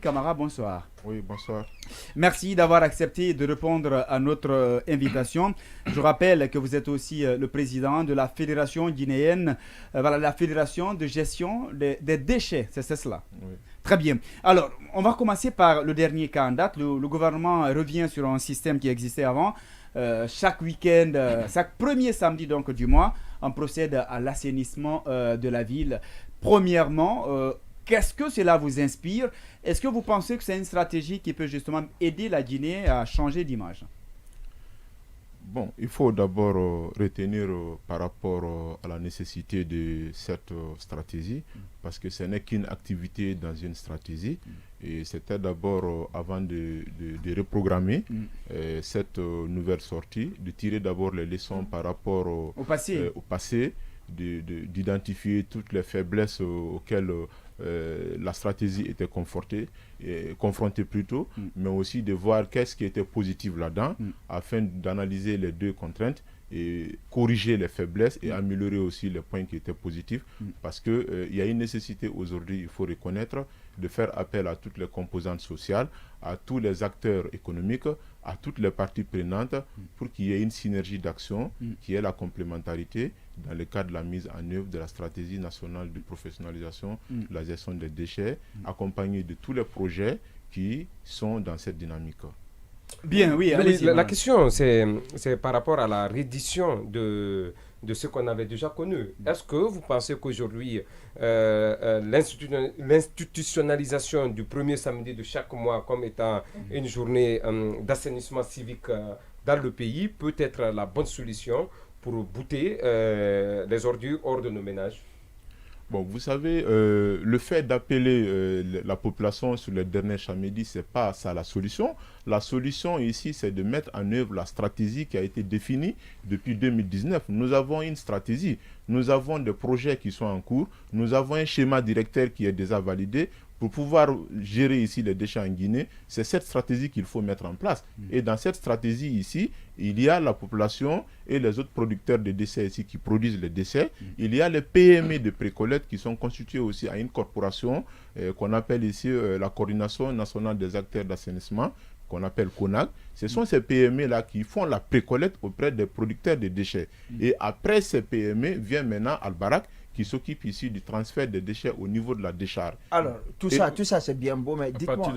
Camara, bonsoir. Oui, bonsoir. Merci d'avoir accepté de répondre à notre invitation. Je rappelle que vous êtes aussi le président de la Fédération guinéenne, la Fédération de gestion des déchets, c'est cela. Oui. Très bien. Alors, on va commencer par le dernier cas en date. Le gouvernement revient sur un système qui existait avant. Chaque week-end, chaque premier samedi donc, du mois, on procède à l'assainissement de la ville. Premièrement, qu'est-ce que cela vous inspire? Est-ce que vous pensez que c'est une stratégie qui peut justement aider la Guinée à changer d'image? Bon, il faut d'abord retenir par rapport à la nécessité de cette stratégie, parce que ce n'est qu'une activité dans une stratégie. Et c'était d'abord, avant de reprogrammer cette nouvelle sortie, de tirer d'abord les leçons par rapport au passé, d'identifier toutes les faiblesses auxquelles la stratégie était confrontée plutôt, mais aussi de voir qu'est-ce qui était positif là-dedans, afin d'analyser les deux contraintes et corriger les faiblesses et améliorer aussi les points qui étaient positifs, parce qu'il y a une nécessité aujourd'hui, il faut reconnaître, de faire appel à toutes les composantes sociales, à tous les acteurs économiques, à toutes les parties prenantes, pour qu'il y ait une synergie d'action, qui est la complémentarité dans le cadre de la mise en œuvre de la stratégie nationale de professionnalisation de la gestion des déchets, accompagnée de tous les projets qui sont dans cette dynamique. Bien, oui. La question, c'est par rapport à la reddition de ce qu'on avait déjà connu. Est-ce que vous pensez qu'aujourd'hui, l'institutionnalisation du premier samedi de chaque mois comme étant une journée d'assainissement civique dans le pays peut être la bonne solution pour bouter les ordures hors de nos ménages? Bon, vous savez, le fait d'appeler la population sur le dernier samedi, ce n'est pas ça la solution. La solution ici, c'est de mettre en œuvre la stratégie qui a été définie depuis 2019. Nous avons une stratégie, nous avons des projets qui sont en cours, nous avons un schéma directeur qui est déjà validé. Pour pouvoir gérer ici les déchets en Guinée, c'est cette stratégie qu'il faut mettre en place. Et dans cette stratégie ici, il y a la population et les autres producteurs de déchets ici qui produisent les déchets. Il y a les PME de précollecte qui sont constitués aussi à une corporation qu'on appelle ici la Coordination nationale des acteurs d'assainissement, qu'on appelle CONAC. Ce sont ces PME-là qui font la précollecte auprès des producteurs de déchets. Et après ces PME, vient maintenant Albarak, qui s'occupe ici du transfert des déchets au niveau de la décharge. Alors, tout ça c'est bien beau, mais dites-moi...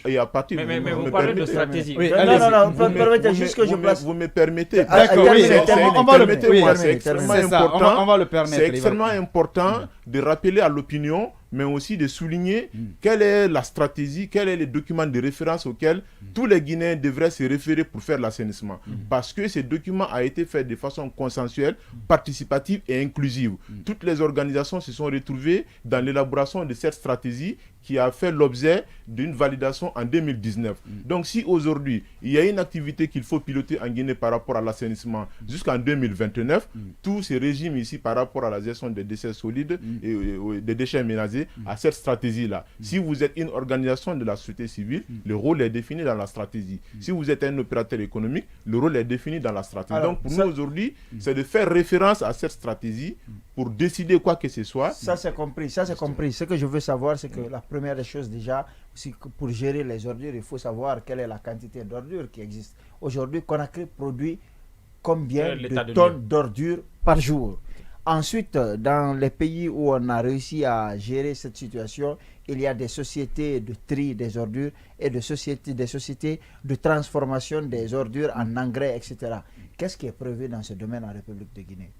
Et à partir mais vous parlez de stratégie. Oui, non, permettez juste que je place... Vous me permettez. D'accord, on va le permettre. C'est extrêmement important de rappeler à l'opinion, mais aussi de souligner quelle est la stratégie, quels sont les documents de référence auxquels tous les Guinéens devraient se référer pour faire l'assainissement. Parce que ces documents ont été faits de façon consensuelle, participative et inclusive. Toutes les organisations se sont retrouvées dans l'élaboration de cette stratégie qui a fait l'objet d'une validation en 2019. Donc si aujourd'hui, il y a une activité qu'il faut piloter en Guinée par rapport à l'assainissement jusqu'en 2029, tous ces régimes ici par rapport à la gestion des déchets solides et des déchets ménagers, à cette stratégie-là. Si vous êtes une organisation de la société civile, le rôle est défini dans la stratégie. Si vous êtes un opérateur économique, le rôle est défini dans la stratégie. Alors, donc pour nous aujourd'hui, c'est de faire référence à cette stratégie pour décider quoi que ce soit. Ça c'est compris, Ce que je veux savoir, c'est que la première des choses déjà, aussi pour gérer les ordures, il faut savoir quelle est la quantité d'ordures qui existe. Aujourd'hui, Conakry produit combien de tonnes d'ordures par jour? Ensuite, dans les pays où on a réussi à gérer cette situation, il y a des sociétés de tri des ordures et des sociétés de transformation des ordures en engrais, etc. Qu'est-ce qui est prévu dans ce domaine en République de Guinée?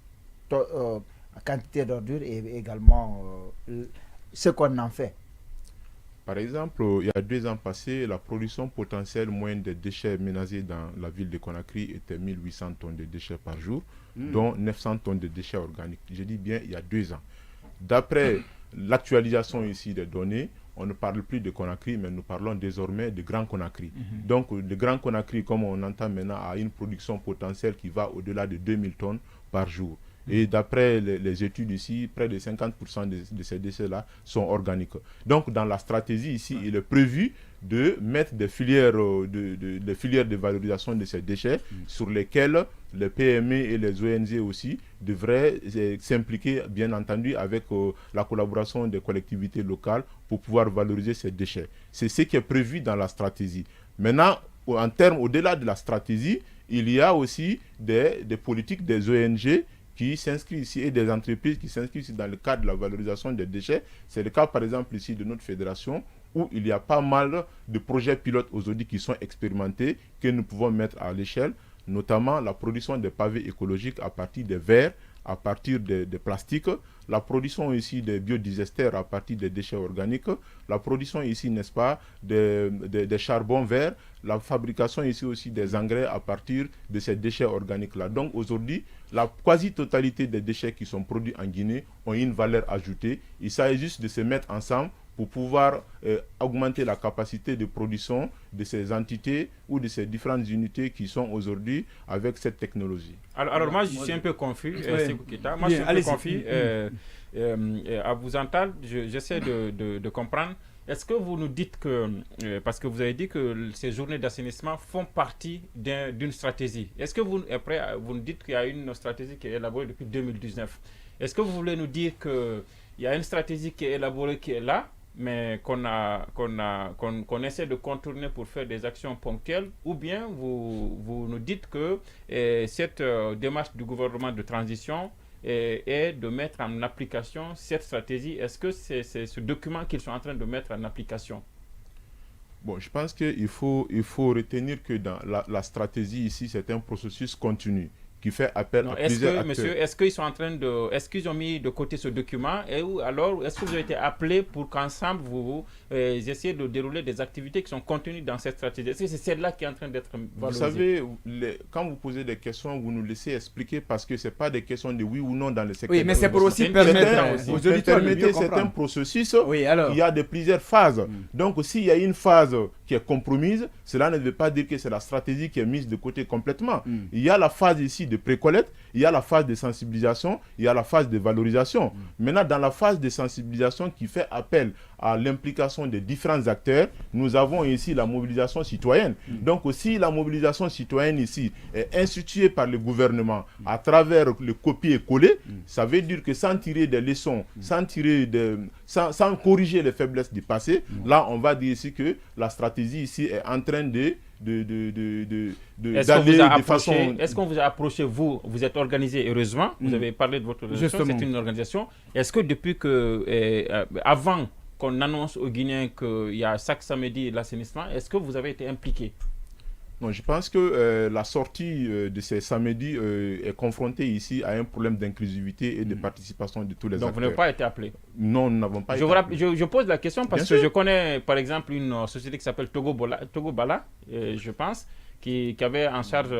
La quantité d'ordures et également ce qu'on en fait. Par exemple, il y a 2 ans passés, la production potentielle moyenne des déchets ménagers dans la ville de Conakry était 1800 tonnes de déchets par jour, dont 900 tonnes de déchets organiques. Je dis bien il y a 2 ans. D'après l'actualisation ici des données, on ne parle plus de Conakry, mais nous parlons désormais de Grand Conakry. Donc, le Grand Conakry, comme on entend maintenant, a une production potentielle qui va au-delà de 2000 tonnes par jour. Et d'après les études ici, près de 50% de ces déchets-là sont organiques. Donc, dans la stratégie ici, il est prévu de mettre des filières, des filières de valorisation de ces déchets sur lesquelles les PME et les ONG aussi devraient s'impliquer, bien entendu, avec la collaboration des collectivités locales pour pouvoir valoriser ces déchets. C'est ce qui est prévu dans la stratégie. Maintenant, en termes, au-delà de la stratégie, il y a aussi des politiques des ONG qui s'inscrivent ici et des entreprises qui s'inscrivent ici dans le cadre de la valorisation des déchets. C'est le cas, par exemple, ici de notre fédération, où il y a pas mal de projets pilotes aujourd'hui qui sont expérimentés, que nous pouvons mettre à l'échelle, notamment la production des pavés écologiques à partir des verres, à partir des plastiques, la production ici des biodigesters à partir des déchets organiques, la production ici, n'est-ce pas, des charbons verts, la fabrication ici aussi des engrais à partir de ces déchets organiques-là. Donc aujourd'hui, la quasi-totalité des déchets qui sont produits en Guinée ont une valeur ajoutée. Il s'agit juste de se mettre ensemble pour pouvoir augmenter la capacité de production de ces entités ou de ces différentes unités qui sont aujourd'hui avec cette technologie. Alors moi, je suis un peu confus, Sékou Keita. Moi, je suis un peu confus. À vous entendre, j'essaie de comprendre. Est-ce que vous nous dites que, parce que vous avez dit que ces journées d'assainissement font partie d'une stratégie. Est-ce que vous, après, vous nous dites qu'il y a une stratégie qui est élaborée depuis 2019. Est-ce que vous voulez nous dire qu'il y a une stratégie qui est élaborée, qui est là, mais qu'on essaie de contourner pour faire des actions ponctuelles, ou bien vous nous dites que cette démarche du gouvernement de transition est de mettre en application cette stratégie. Est-ce que c'est ce document qu'ils sont en train de mettre en application? Bon, je pense qu'il faut retenir que dans la stratégie ici, c'est un processus continu qui fait appel à plusieurs acteurs. Monsieur, est-ce qu'ils sont en train de... Est-ce qu'ils ont mis de côté ce document alors est-ce que vous avez été appelé pour qu'ensemble vous essayez de dérouler des activités qui sont contenues dans cette stratégie? Est-ce que c'est celle-là qui est en train d'être valorisée? Vous savez, quand vous posez des questions, vous nous laissez expliquer parce que ce n'est pas des questions de oui ou non dans le secteur. Oui, mais c'est pour aussi permettre aux auditeurs de mieux comprendre. C'est un processus, oui, alors. il y a plusieurs phases. Donc s'il y a une phase qui est compromise, cela ne veut pas dire que c'est la stratégie qui est mise de côté complètement. Il y a la phase ici de précollecte, il y a la phase de sensibilisation, il y a la phase de valorisation. Maintenant, dans la phase de sensibilisation qui fait appel à l'implication des différents acteurs, nous avons ici la mobilisation citoyenne. Donc aussi, la mobilisation citoyenne ici est instituée par le gouvernement à travers le copier-coller. Ça veut dire que sans tirer des leçons, sans corriger les faiblesses du passé, là, on va dire ici que la stratégie ici est en train Est-ce qu'on vous a approché, vous êtes organisé, heureusement, vous avez parlé de votre organisation, c'est une organisation. Est-ce que depuis que, avant qu'on annonce aux Guinéens qu'il y a chaque samedi l'assainissement, est-ce que vous avez été impliqué? Non, je pense que la sortie de ces samedis est confrontée ici à un problème d'inclusivité et de participation de tous les acteurs. Donc vous n'avez pas été appelé? Non, nous n'avons pas été appelés. Je pose la question parce que je connais par exemple une société qui s'appelle Togo Bala, je pense, qui avait en charge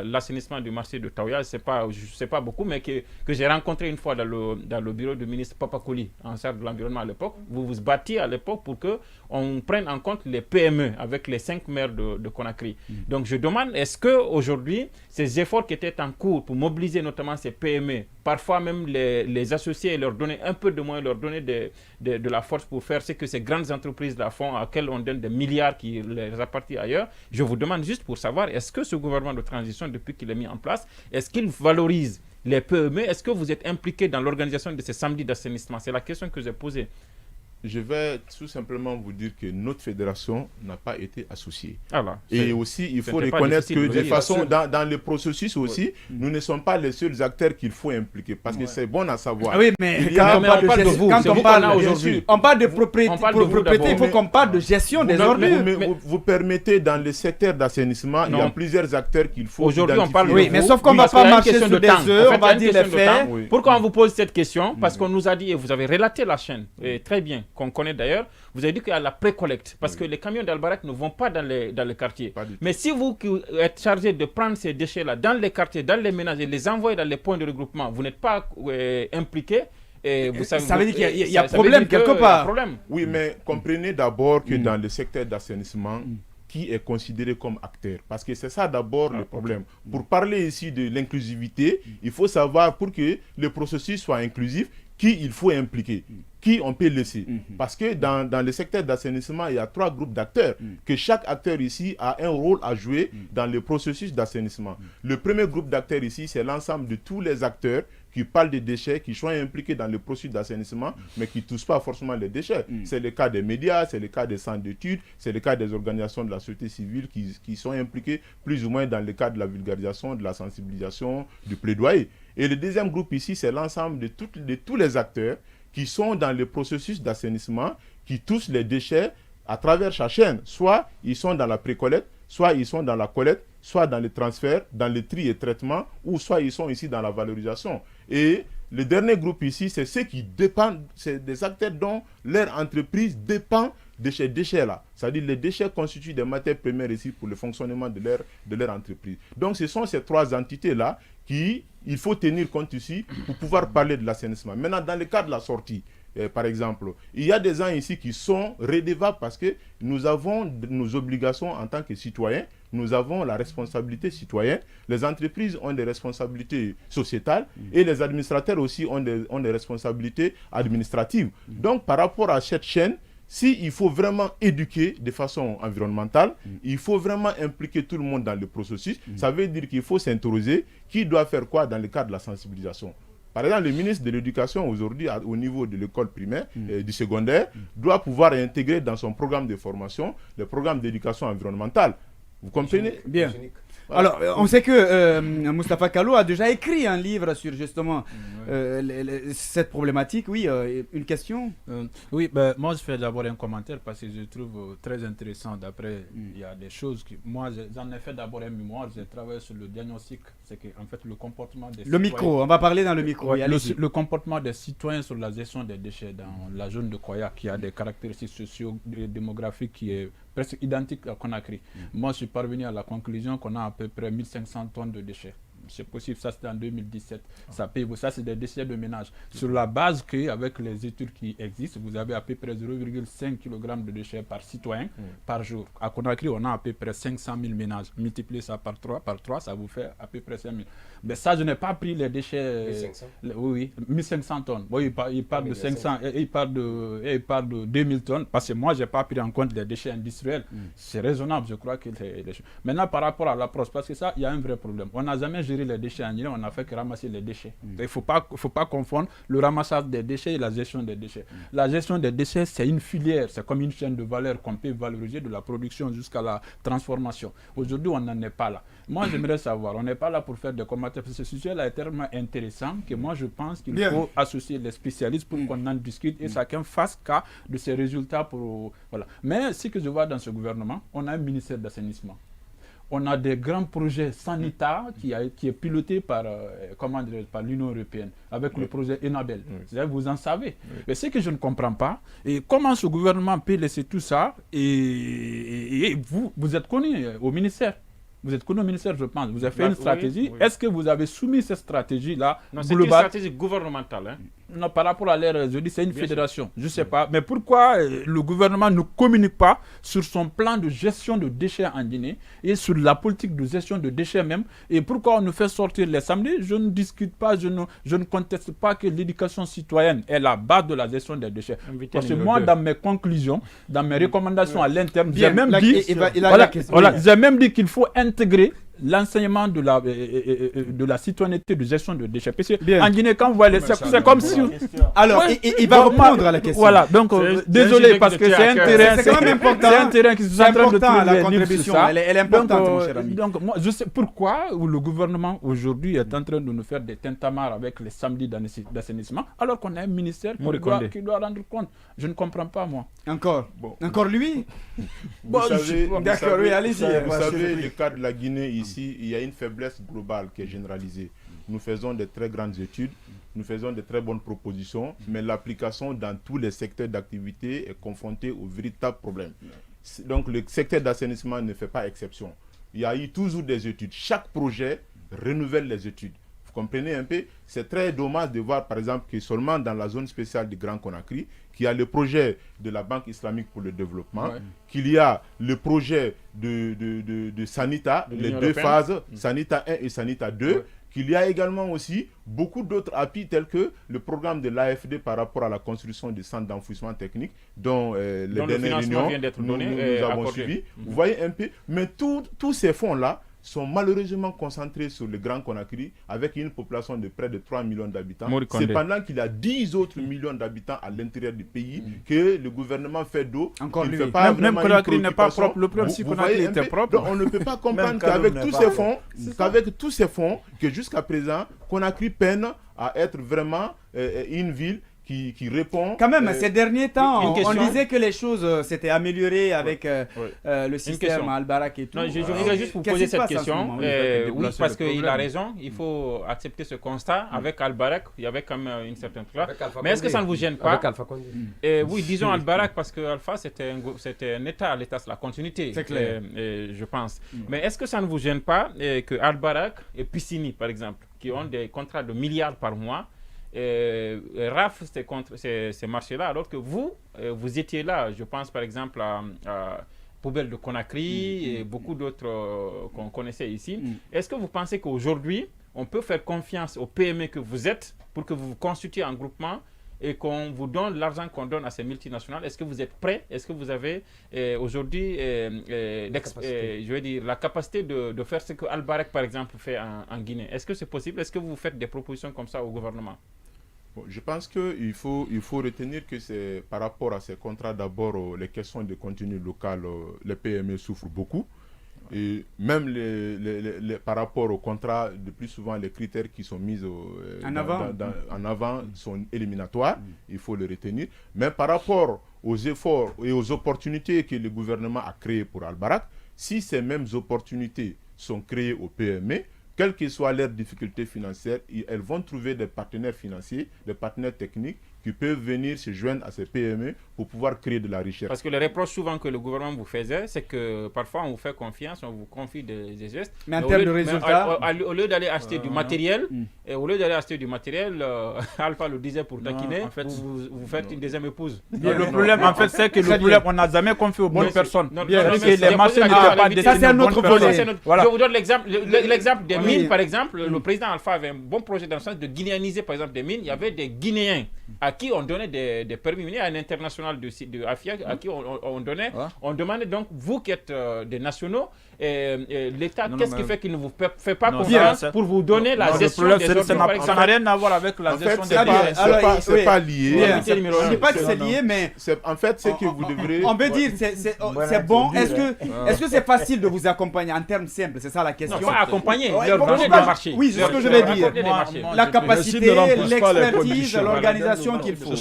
l'assainissement du marché de Taouya. Je ne sais pas beaucoup, mais que j'ai rencontré une fois dans le bureau du ministre Papakoli, en charge de l'environnement à l'époque. Vous vous battiez à l'époque pour qu'on prenne en compte les PME avec les 5 maires de Conakry. Donc je demande, est-ce qu'aujourd'hui, ces efforts qui étaient en cours pour mobiliser notamment ces PME, parfois même les associer et leur donner un peu de moyens, leur donner de la force pour faire ce que ces grandes entreprises-là font, à quelles on donne des milliards qui les appartiennent ailleurs, je vous demande juste pour savoir, est-ce que ce gouvernement de transition, depuis qu'il est mis en place, est-ce qu'il valorise les PME? Est-ce que vous êtes impliqué dans l'organisation de ces samedis d'assainissement? C'est la question que j'ai posée. Je vais tout simplement vous dire que notre fédération n'a pas été associée. Et aussi, il faut reconnaître que de façon, dans le processus aussi, nous ne sommes pas les seuls acteurs qu'il faut impliquer. Parce que c'est bon à savoir. Oui, mais quand on parle de propriété, il faut qu'on parle de gestion des ordures. Vous permettez, dans le secteur d'assainissement, il y a plusieurs acteurs qu'il faut aujourd'hui on parle de oui, mais sauf qu'on ne va pas marcher sur des heures, on va dire les faits. Pourquoi on vous pose cette question? Parce qu'on nous a dit, et vous avez relaté la chaîne, très bien, qu'on connaît d'ailleurs, vous avez dit qu'il y a la précollecte, parce que les camions d'Albarak ne vont pas dans les quartiers. Mais si vous qui êtes chargé de prendre ces déchets-là dans les quartiers, dans les ménages et les envoyer dans les points de regroupement, vous n'êtes pas impliqué, vous savez, ça veut dire qu'il y a problème quelque part. Oui, mais comprenez d'abord que dans le secteur d'assainissement, qui est considéré comme acteur. Parce que c'est ça d'abord le problème. Pour parler ici de l'inclusivité, il faut savoir, pour que le processus soit inclusif, qui il faut impliquer, qui on peut laisser. Parce que dans le secteur d'assainissement, il y a 3 groupes d'acteurs, que chaque acteur ici a un rôle à jouer dans le processus d'assainissement. Le premier groupe d'acteurs ici, c'est l'ensemble de tous les acteurs qui parlent des déchets, qui sont impliqués dans le processus d'assainissement, mais qui ne touchent pas forcément les déchets. C'est le cas des médias, c'est le cas des centres d'études, c'est le cas des organisations de la société civile qui sont impliquées plus ou moins dans le cadre de la vulgarisation, de la sensibilisation, du plaidoyer. Et le deuxième groupe ici, c'est l'ensemble de tous les acteurs qui sont dans le processus d'assainissement, qui touchent les déchets à travers sa chaîne. Soit ils sont dans la précollecte, soit ils sont dans la collecte, soit dans le transfert, dans le tri et traitement, ou soit ils sont ici dans la valorisation. Et le dernier groupe ici, c'est ceux qui dépendent, c'est des acteurs dont leur entreprise dépend de ces déchets-là. C'est-à-dire les déchets constituent des matières premières ici pour le fonctionnement de leur entreprise. Donc ce sont ces 3 entités-là qu'il faut tenir compte ici pour pouvoir parler de l'assainissement. Maintenant, dans le cas de la sortie, par exemple, il y a des gens ici qui sont redevables parce que nous avons nos obligations en tant que citoyens, nous avons la responsabilité citoyenne, les entreprises ont des responsabilités sociétales et les administrateurs aussi ont des responsabilités administratives. Donc par rapport à cette chaîne, s'il faut vraiment éduquer de façon environnementale, il faut vraiment impliquer tout le monde dans le processus. Ça veut dire qu'il faut s'interroger qui doit faire quoi dans le cadre de la sensibilisation. Par exemple, le ministre de l'Éducation aujourd'hui, au niveau de l'école primaire et du secondaire, doit pouvoir intégrer dans son programme de formation le programme d'éducation environnementale. Vous comprenez? Bien. Alors, on sait que Moustapha Kalo a déjà écrit un livre sur justement cette problématique. Oui, une question? Oui, ben, moi je fais d'abord un commentaire parce que je trouve très intéressant. D'après, il y a des choses que moi j'en ai fait d'abord un mémoire. J'ai travaillé sur le diagnostic. C'est que en fait le comportement des citoyens. Le micro, on va parler dans le micro. Le comportement des citoyens sur la gestion des déchets dans la zone de Koya, qui a des caractéristiques socio-démographiques qui est presque identique à Conakry. Moi, je suis parvenu à la conclusion qu'on a à peu près 1500 tonnes de déchets. C'est possible, ça c'était en 2017. Ça c'est des déchets de ménage. Sur la base qu'avec les études qui existent, vous avez à peu près 0,5 kg de déchets par citoyen par jour. À Conakry, on a à peu près 500 000 ménages. Multipliez ça par 3, ça vous fait à peu près 5 000. Mais ça, je n'ai pas pris les déchets. 1500 oui, 1500 tonnes. Bon, il parle de 500 et il parle de 2000 tonnes parce que moi, je n'ai pas pris en compte les déchets industriels. C'est raisonnable, je crois que maintenant, par rapport à l'approche, parce que ça, il y a un vrai problème. On n'a jamais géré les déchets en Guinée, on n'a fait que ramasser les déchets. Il ne faut pas confondre le ramassage des déchets et la gestion des déchets. La gestion des déchets, c'est une filière, c'est comme une chaîne de valeur qu'on peut valoriser de la production jusqu'à la transformation. Aujourd'hui, on n'en est pas là. Moi, j'aimerais savoir, on n'est pas là pour faire des commentaires, parce que ce sujet-là est tellement intéressant que moi, je pense qu'il faut associer les spécialistes pour qu'on en discute et chacun fasse cas de ses résultats. Voilà. Mais ce que je vois dans ce gouvernement, on a un ministère d'assainissement. On a des grands projets sanitaires qui est piloté par l'Union européenne, avec le projet Enabel. Vous en savez. Mais ce que je ne comprends pas, et comment ce gouvernement peut laisser tout ça, et vous êtes connu au ministère. Vous êtes connu au ministère, je pense. Vous avez fait une stratégie. Oui. Est-ce que vous avez soumis cette stratégie-là? Non, c'est une stratégie gouvernementale. Hein? Non, par rapport à l'air, je dis c'est une fédération. Je ne sais pas. Mais pourquoi le gouvernement ne communique pas sur son plan de gestion de déchets en Guinée et sur la politique de gestion de déchets même? Et pourquoi on nous fait sortir les samedis? Je ne discute pas, je ne conteste pas que l'éducation citoyenne est la base de la gestion des déchets. Parce que moi, dans mes conclusions, dans mes recommandations à l'interne, j'ai même dit qu'il faut intégrer l'enseignement de la citoyenneté de gestion de déchets. Parce que en Guinée, quand vous voyez, c'est comme si... Alors, il va répondre à la question. Voilà, donc désolé parce que c'est un terrain... C'est quand même important. C'est un terrain qui se centre de la contribution. Elle est importante, mon cher ami. Donc, moi, je sais pourquoi le gouvernement aujourd'hui est en train de nous faire des tintamars avec les samedis d'assainissement, alors qu'on a un ministère qui doit rendre compte. Je ne comprends pas, moi. Encore lui Vous savez, d'accord, oui, allez-y. Vous savez, le cas de la Guinée ici, il y a une faiblesse globale qui est généralisée. Nous faisons de très grandes études, nous faisons de très bonnes propositions, mais l'application dans tous les secteurs d'activité est confrontée au véritable problème. Donc le secteur d'assainissement ne fait pas exception. Il y a eu toujours des études. Chaque projet renouvelle les études. Vous comprenez un peu? C'est très dommage de voir par exemple que seulement dans la zone spéciale du Grand Conakry, qu'il y a le projet de la Banque islamique pour le développement, qu'il y a le projet de Sanita, les deux phases, Sanita 1 et Sanita 2, qu'il y a également aussi beaucoup d'autres appuis tels que le programme de l'AFD par rapport à la construction des centres d'enfouissement technique dont les dernières réunions nous avons suivi. Vous voyez un peu, mais tous ces fonds-là sont malheureusement concentrés sur le Grand Conakry avec une population de près de 3 millions d'habitants. C'est pendant qu'il y a 10 autres millions d'habitants à l'intérieur du pays que le gouvernement fait d'eau. Encore lui. Même Conakry n'est pas propre. Le problème, si Conakry était propre. Donc on ne peut pas comprendre qu'avec tous ces fonds, que jusqu'à présent, Conakry peine à être vraiment une ville qui répond. Quand même, ces derniers temps, on disait que les choses s'étaient améliorées avec le système Al-Barak et tout. Non, je voudrais juste vous poser cette question. Oui, parce qu'il a raison, il faut accepter ce constat. Avec Al-Barak, il y avait quand même une certaine classe. Mais est-ce que ça ne vous gêne pas? Avec Alpha Condé. Oui, disons Al-Barak, parce que Alpha, c'était un État, l'État, c'est la continuité. C'est clair. Je pense. Mais est-ce que ça ne vous gêne pas que Al-Barak et Piscini, par exemple, qui ont des contrats de milliards par mois, rafle ces marchés-là, alors que vous étiez là, je pense par exemple à Poubelle de Conakry et beaucoup d'autres qu'on connaissait ici. Est-ce que vous pensez qu'aujourd'hui, on peut faire confiance aux PME que vous êtes pour que vous vous constituiez en groupement et qu'on vous donne l'argent qu'on donne à ces multinationales? Est-ce que vous êtes prêts? Est-ce que vous avez aujourd'hui la capacité de faire ce que Al-Barak, par exemple, fait en Guinée? Est-ce que c'est possible? Est-ce que vous faites des propositions comme ça au gouvernement? Bon, je pense qu'il faut retenir que c'est par rapport à ces contrats, d'abord, les questions de contenu local, les PME souffrent beaucoup. Et même par rapport au contrat, de plus souvent, les critères qui sont mis en avant sont éliminatoires, il faut le retenir. Mais par rapport aux efforts et aux opportunités que le gouvernement a créées pour Al-Barak, si ces mêmes opportunités sont créées aux PME, quelles que soient leurs difficultés financières, elles vont trouver des partenaires financiers, des partenaires techniques qui peuvent venir se joindre à ces PME pour pouvoir créer de la richesse. Parce que le reproche souvent que le gouvernement vous faisait, c'est que parfois on vous fait confiance, on vous confie des gestes. Mais en termes de résultats, au lieu d'aller acheter du matériel, Alpha le disait pour taquiner, vous faites une deuxième épouse. Le problème, en fait, c'est que on n'a jamais confié aux bonnes personnes. Les marchés n'étaient pas destinés. Ça, c'est un autre volet. Je vous donne l'exemple des mines, par exemple. Le président Alpha avait un bon projet dans le sens de guinéaniser, par exemple, des mines. Il y avait des Guinéens à qui on donnait des permis miniers, à un international de AFIA, à qui on demandait donc, vous qui êtes des nationaux, l'État, qu'est-ce qui fait qu'il ne vous fait pas confiance pour vous donner la gestion des ordures, par exemple? Ça n'a rien à voir avec la gestion des ordures. C'est pas lié. Je ne dis pas que c'est lié, mais en fait, c'est que vous devrez... On peut dire, c'est bon. Est-ce que c'est facile de vous accompagner en termes simples? C'est ça la question. Non, pas accompagner, leur donner des marchés. Oui, c'est ce que je vais dire. La capacité, l'expertise, l'organisation qu'il faut.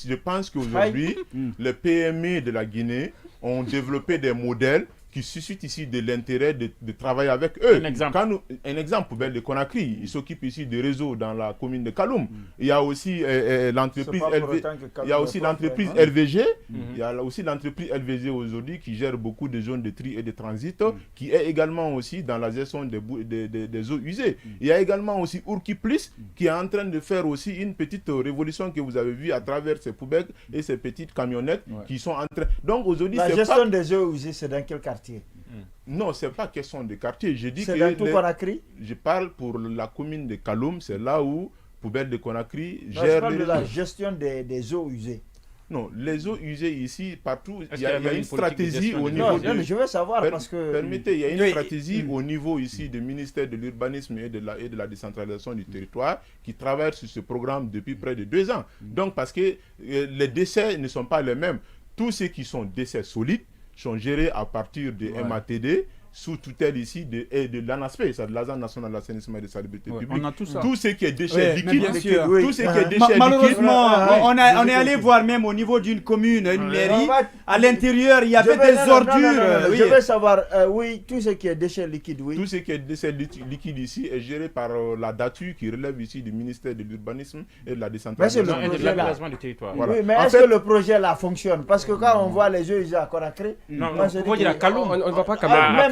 Je pense qu'aujourd'hui, les PME de la Guinée ont développé des modèles qui suscitent ici de l'intérêt de travailler avec eux. Un exemple, Poubelle de Conakry, il s'occupe ici des réseaux dans la commune de Kaloum. Il y a aussi l'entreprise LVG. Il y a aussi l'entreprise LVG aujourd'hui qui gère beaucoup de zones de tri et de transit, qui est également aussi dans la gestion des eaux usées. Il y a également aussi Urki Plus qui est en train de faire aussi une petite révolution que vous avez vue à travers ces poubelles et ces petites camionnettes qui sont en train... Donc aujourd'hui, la gestion des eaux usées, c'est dans quel quartier? Non, ce n'est pas question de quartier. Je dis c'est dans tout Conakry? Je parle pour la commune de Kaloum, c'est là où Poubelle de Conakry gère... Je parle de la gestion des eaux usées. Non, les eaux usées ici, partout, il y a une stratégie au niveau de... Je veux savoir parce que... Permettez, il y a une stratégie au niveau ici du ministère de l'Urbanisme et de la décentralisation du territoire qui travaille sur ce programme depuis près de 2 ans. Donc, parce que les déchets ne sont pas les mêmes. Tous ceux qui sont déchets solides sont gérés à partir de MATD sous tutelle ici de l'ANASP, c'est de l'Agence nationale de l'assainissement et de salubrité publique. On a tout ça. Tout ce qui est déchets liquides, tout ce qui est déchets malheureusement, on est allé voir même au niveau d'une commune, une mairie, à l'intérieur, il y avait des ordures. Je veux savoir, tout ce qui est déchets liquides, Tout ce qui est déchets liquides ici est géré par la DATU qui relève ici du ministère de l'Urbanisme et de la décentralisation et de l'aménagement du territoire. Voilà. Oui, mais est-ce que le projet là fonctionne? Parce que quand on voit les jeux à Conakry, on va dire à Kaloum, on ne va pas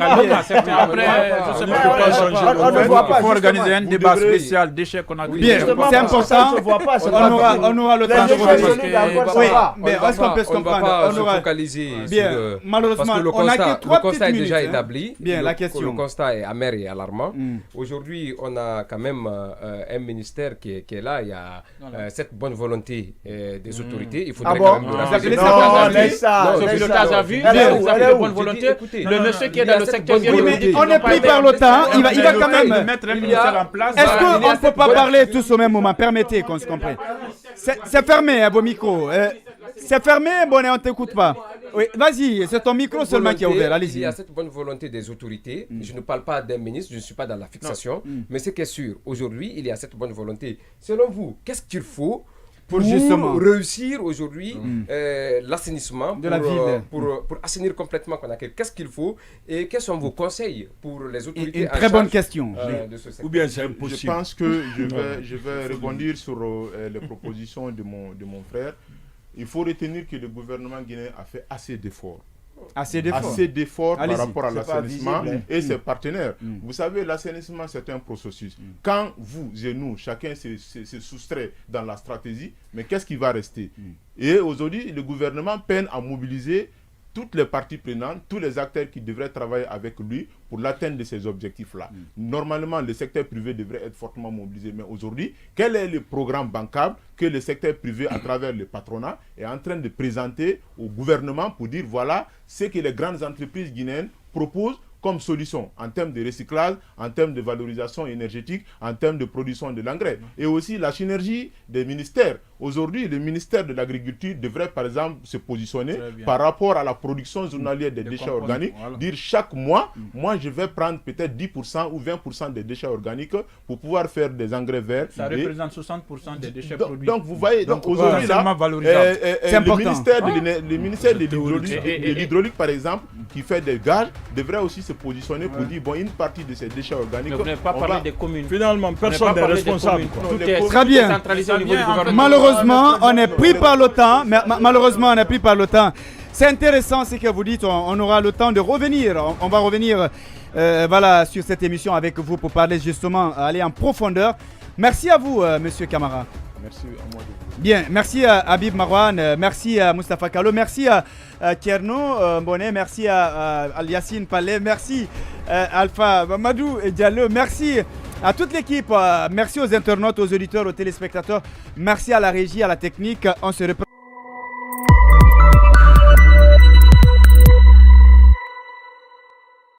Après, je sais pas pourquoi changer. On ne voit pas. Il faut organiser un débat devrez- spécial déchets qu'on a. Bien, Justement, c'est parce que important. ça ne se voit pas, c'est pas vrai. On aura le Les temps de déchets revenir. solides, encore, ça Oui, va. mais est-ce qu'on peut se On ne va comprendre? pas On se aura- focaliser Bien, sur... malheureusement, parce que le on n'a que constat, 3 le constat est petites déjà minutes, hein. établi. Bien, la question. Le constat est amer et alarmant. Mm. Aujourd'hui, on a quand même un ministère qui est là. Il y a cette bonne volonté des autorités. Il faudrait Ah quand bon? même le Vous rappeler. appelez ça Non, pilotage à mais- vue? Laisse ça. Non, Ce laisse pilotage ça. à vue, Elle est c'est où? ça Elle de est où? bonne volonté. Écoutez, Le monsieur qui est il y a dans le cette secteur bonne vient de Oui, nous volonté. mais dire on qu'ils est n'ont pas pris été par le investis. temps. Il va quand même. mettre un ministère en place. Est-ce Voilà, qu'on il y a ne peut cette pas bonne- parler tous au même moment? Permettez qu'on se comprenne. C'est fermé, vos micros. C'est fermé, bon, on ne t'écoute pas. Oui, vas-y, c'est ton micro seulement qui est ouvert. Il Allez-y. y a cette bonne volonté des autorités. Je ne parle pas d'un ministre, je ne suis pas dans la fixation. Mais ce qui est sûr, aujourd'hui, il y a cette bonne volonté. Selon vous, qu'est-ce qu'il faut pour justement réussir aujourd'hui l'assainissement de la ville. pour assainir complètement Conakry? Qu'est-ce qu'il faut et quels sont vos conseils pour les autorités Une en très bonne charge, question. de ce secteur? Ou bien c'est Je impossible. pense que je vais rebondir sur les propositions de mon frère. Il faut retenir que le gouvernement guinéen a fait assez d'efforts. Assez d'efforts. Assez d'efforts par Allez-y. rapport à C'est pas l'assainissement visible, et ses partenaires. Vous savez, l'assainissement, c'est un processus. Quand vous et nous, chacun se soustrait dans la stratégie, mais qu'est-ce qui va rester? Et aujourd'hui, le gouvernement peine à mobiliser toutes les parties prenantes, tous les acteurs qui devraient travailler avec lui pour l'atteinte de ces objectifs-là. Normalement, le secteur privé devrait être fortement mobilisé. Mais aujourd'hui, quel est le programme bancable que le secteur privé, à travers le patronat, est en train de présenter au gouvernement pour dire voilà ce que les grandes entreprises guinéennes proposent comme solution en termes de recyclage, en termes de valorisation énergétique, en termes de production de l'engrais. Et aussi la synergie des ministères. Aujourd'hui, le ministère de l'Agriculture devrait par exemple se positionner par rapport à la production journalière des déchets organiques, dire chaque mois, moi je vais prendre peut-être 10% ou 20% des déchets organiques pour pouvoir faire des engrais verts. Ça représente 60% des déchets Donc, produits. donc vous voyez, donc aujourd'hui potentiellement là, valorisable. C'est important. le ministère de l'hydraulique, Et- de l'hydraulique par exemple, qui fait des gages, devrait aussi se positionner pour dire bon, une partie de ces déchets organiques, Mais vous n'avez pas on parlé va- des communes. Finalement, Vous n'avez personne pas n'est parlé des responsable. communes. quoi. Tout est Très bien. centralisé au niveau du gouvernement. Malheureusement, on est pris par le temps. Malheureusement, on est pris par le temps. C'est intéressant ce que vous dites. On aura le temps de revenir. On va revenir voilà, sur cette émission avec vous pour parler justement, aller en profondeur. Merci à vous, monsieur Camara. Merci à moi de vous. Bien, merci à Habib Marwan, merci à Mustafa Kallo, merci à Kerno Bonnet, merci à Yassine Palais, merci à Alpha Mamadou Diallo, merci à toute l'équipe, merci aux internautes, aux auditeurs, aux téléspectateurs, merci à la régie, à la technique. On se reprend.